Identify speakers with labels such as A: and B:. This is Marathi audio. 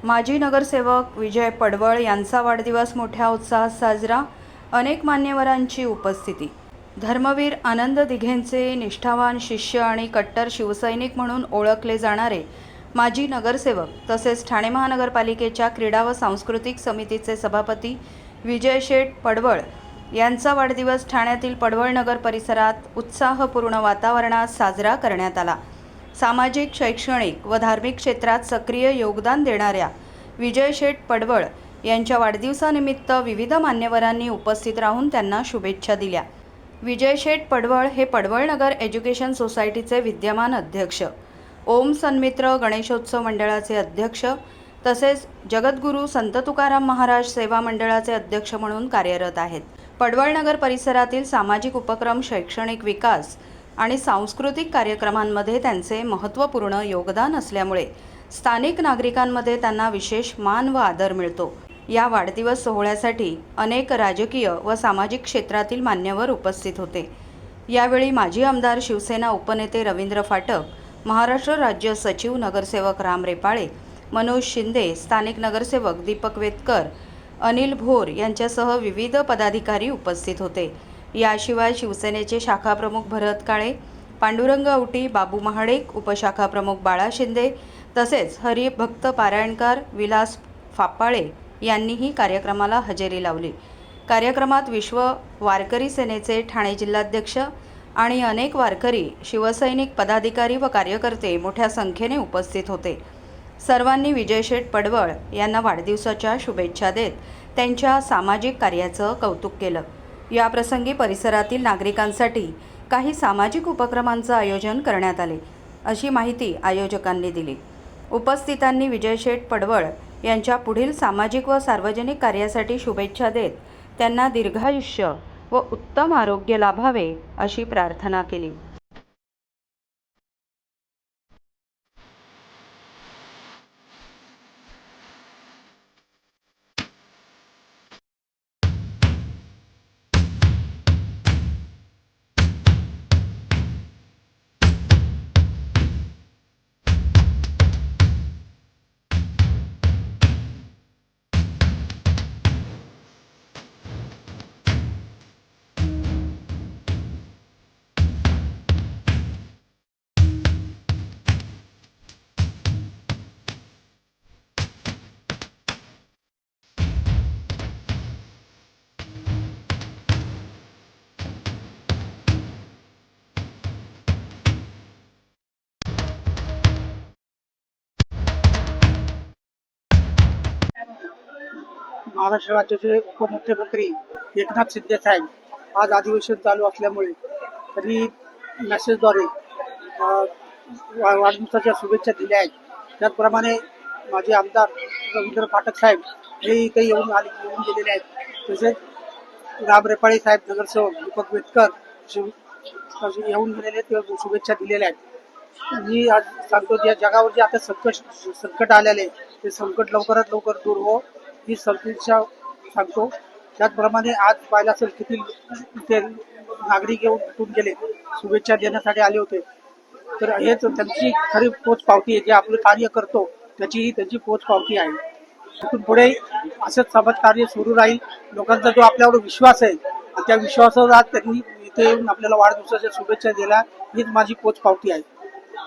A: माजी नगरसेवक विजय पडवळ यांचा वाढदिवस मोठ्या उत्साहात साजरा. अनेक मान्यवरांची उपस्थिती. धर्मवीर आनंद दिघेंचे निष्ठावान शिष्य आणि कट्टर शिवसैनिक म्हणून ओळखले जाणारे माजी नगरसेवक तसेच ठाणे महानगरपालिकेच्या क्रीडा व सांस्कृतिक समितीचे सभापती विजय शेठ पडवळ यांचा वाढदिवस ठाण्यातील पडवळ नगर परिसरात उत्साहपूर्ण वातावरणात साजरा करण्यात आला. सामाजिक, शैक्षणिक व धार्मिक क्षेत्रात सक्रिय योगदान देणाऱ्या विजय शेठ पडवळ यांच्या वाढदिवसानिमित्त विविध मान्यवरांनी उपस्थित राहून त्यांना शुभेच्छा दिल्या. विजय शेठ पडवळ हे पडवळ नगर एज्युकेशन सोसायटीचे विद्यमान अध्यक्ष, ओम सन्मित्र गणेशोत्सव मंडळाचे अध्यक्ष तसेच जगद्गुरू संत तुकाराम महाराज सेवा मंडळाचे अध्यक्ष म्हणून कार्यरत आहेत. पडवळ नगर परिसरातील सामाजिक उपक्रम, शैक्षणिक विकास आणि सांस्कृतिक कार्यक्रमांमध्ये त्यांचे महत्त्वपूर्ण योगदान असल्यामुळे स्थानिक नागरिकांमध्ये त्यांना विशेष मान व आदर मिळतो. या वाढदिवस सोहळ्यासाठी अनेक राजकीय व सामाजिक क्षेत्रातील मान्यवर उपस्थित होते. यावेळी माजी आमदार, शिवसेना उपनेते रवींद्र फाटक, महाराष्ट्र राज्य सचिव नगरसेवक राम रेपाळे, मनोज शिंदे, स्थानिक नगरसेवक दीपक वेतकर, अनिल भोर यांच्यासह विविध पदाधिकारी उपस्थित होते. याशिवाय शिवसेनेचे शाखाप्रमुख भरत काळे, पांडुरंग औटी, बाबू महाडेक, उपशाखा प्रमुख बाळा शिंदे तसेच हरिभक्त पारायणकार विलास फापाळे यांनीही कार्यक्रमाला हजेरी लावली. कार्यक्रमात विश्व वारकरी सेनेचे ठाणे जिल्हाध्यक्ष आणि अनेक वारकरी, शिवसैनिक, पदाधिकारी व कार्यकर्ते मोठ्या संख्येने उपस्थित होते. सर्वांनी विजय शेठ पडवळ यांना वाढदिवसाच्या शुभेच्छा देत त्यांच्या सामाजिक कार्याचं कौतुक केलं. या प्रसंगी परिसरातील नागरिकांसाठी काही सामाजिक उपक्रमांचं आयोजन करण्यात आले, अशी माहिती आयोजकांनी दिली. उपस्थितांनी विजय शेठ पडवळ यांच्या पुढील सामाजिक व सार्वजनिक कार्यासाठी शुभेच्छा देत त्यांना दीर्घायुष्य व उत्तम आरोग्य लाभावे अशी प्रार्थना केली.
B: महाराष्ट्र राज्याचे उपमुख्यमंत्री एकनाथ शिंदे साहेब आज अधिवेशन चालू असल्यामुळे त्यांनी मेसेजद्वारे वाढदिवसाच्या शुभेच्छा दिल्या आहेत. त्याचप्रमाणे माझे आमदार रवींद्र फाटक साहेब हे काही येऊन गेलेले आहेत. तसेच राम रेपाळे साहेब, नगरसेवक दीपक वेतकर येऊन गेलेले ते शुभेच्छा दिलेल्या आहेत. मी आज सांगतो, या जगावर जे आता संकट आलेले ते संकट लवकरात लवकर दूर हो ही सदिच्छा सांगतो. त्याचप्रमाणे आज पाहिलं असेल किती ते नागरिक येऊन भेटून गेले, शुभेच्छा देण्यासाठी आले होते. तर हेच त्यांची खरी पोच पावती आहे. जे आपलं कार्य करतो त्याची त्यांची पोच पावती आहे. तिथून पुढे असंच समाज कार्य सुरू राहील. लोकांचा जो आपल्यावर विश्वास आहे त्या विश्वासावर आज त्यांनी इथे येऊन आपल्याला वाढदिवसाच्या शुभेच्छा दिल्या, हीच माझी पोच पावती आहे.